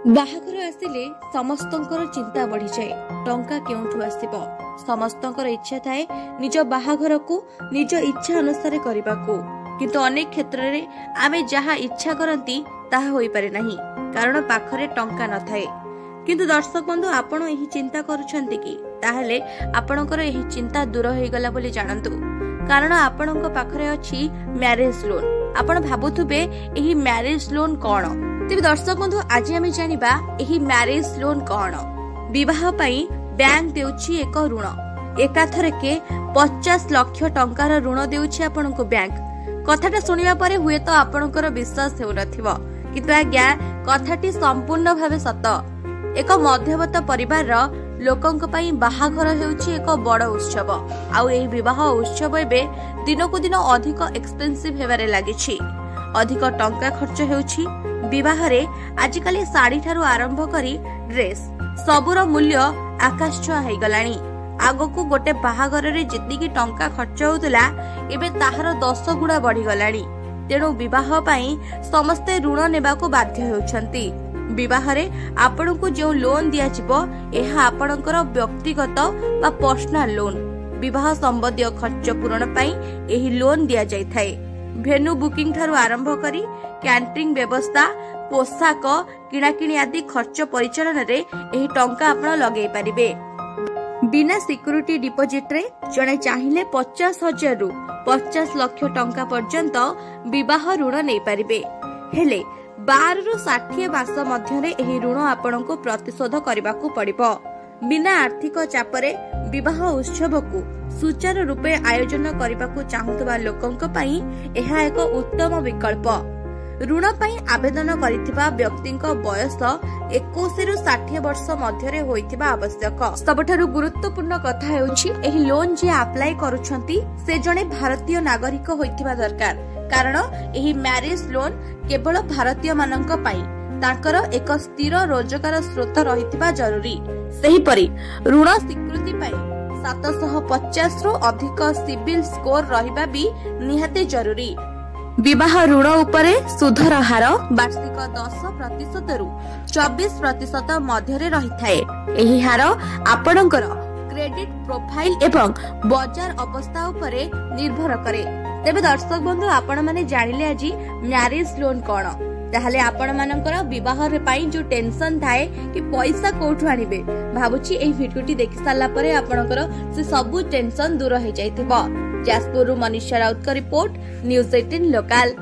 बाहाघर आसिले समस्तंकर चिंता बढ़ी जाए टंका केउठु आसिबो। समस्तंकर इच्छा थाए निज बाहाघर को निज इच्छा अनुसार करबा को, किंतु अनेक क्षेत्र रे आमे जहा इच्छा करंती ताहा होई पारे नहीं, कारण पाखरे टंका न थाए। किंतु दर्शक बंधु, आपण एही चिंता करूछंती कि ताहले आपणकर एही चिंता दूर होई गला बोली जानंतु, कारण आपणक पाखरे अछि मैरिज लोन। आपण भाबुथुबे एही मैरिज लोन कोन? तेबे दर्शक बंधु, आज आमे जानिबा एही मैरिज लोन कोन। विवाह पई बैंक देउछि एक ऋण, एकाथरके 50 लाख टंकार ऋण देउछि आपणको बैंक। कथाटा सुनिबा परे हुए तो आपणकर विश्वास हेउ नथिबो, किंतु आज्ञा कथाटी संपूर्ण भावे सत। एक मध्यवर्त परिवार लोकंक पई बाहाघर हेउछि एक बड़ उत्सव। आउ एही विवाह उत्सव एबे दिनको दिन अधिक एक्सपेंसिव हेबारे लागिछि। अधिक टंका खर्च हेउछि विवाह रे। आजिकाली साड़ी ठारू आरंभ करी ड्रेस सबुर मूल्य आकाश छुआ हेई गलानी। आगो को गोटे बाहाघर रे जितनी टंका खर्च होउतला एबे ताहार 10 गुणा बढ़ी गलानी। तेणु विवाह पई समस्ते ऋण नेबा को बाध्य हेउछंती। विवाह रे आपनकु जो लोन दिया जिवो एहा आपनकर व्यक्तिगत बा पर्सनल लोन। विवाह संबंधी खर्च पूरण पई एही लोन दिया जाय थाए। भेन्यू बुकिंग ठारू आरंभ करी कैंटरिंग व्यवस्था, पोशाक किणाकिणी आदि खर्च परिचालन रे एही टंका आपण लगेई परिबे। बिना सिक्यूरिटी डिपोजिट रे जणे चाहिले 50,000 रु 50 लाख टंका पर्यंत विवाह ऋण नै परिबे। हेले 12 रु 60 मास मध्यरे एही ऋण आपणको प्रतिशोध करबाकू पड़िबो। बिना आर्थिक चापरे विवाह उत्सव को सुचारू रूपे आयोजन करबाकू चाहुतबा लोकंक पई एहा एक उत्तम विकल्प। ऋण पई आवेदन करिथिबा व्यक्तिक बयस 21 रु 60 वर्ष मध्यरे होइथिबा आवश्यक। सबठारु गुरुत्वपूर्ण कथा हेउछि एही लोन जे अप्लाई करूछंती से जणे भारतीय नागरिक होइथिबा दरकार, कारण एही मैरिज लोन केवल भारतीय माननक पई ताकर एक स्थिर रोजगार स्रोत रहिथिबा जरूरी। सेहीपरि ऋण स्वीकृति पई 750 रु अधिक सिविल स्कोर रहिबा भी निहाते जरूरी। विवाह ऋण उपरे सुधर हार वार्षिक 10% रु 24% मध्यरे रहिथाए। एही हार आपणकर क्रेडिट प्रोफाइल एवं बाजार अवस्था उपरे निर्भर करे। तेबे दर्शक बंधु, आपण माने जानिले आजि मैरिज लोन कोन। ताहले आपण मानकर विवाह रे पई जो टेंशन थाए कि पैसा कोठु आनिबे, भाबुची एही भिडियोटी देखि साला परे आपणकर से सब टेंशन दूर हो जाइथिबो। जाजपुर मनीषा राउत का रिपोर्ट, न्यूज 18 लोकल।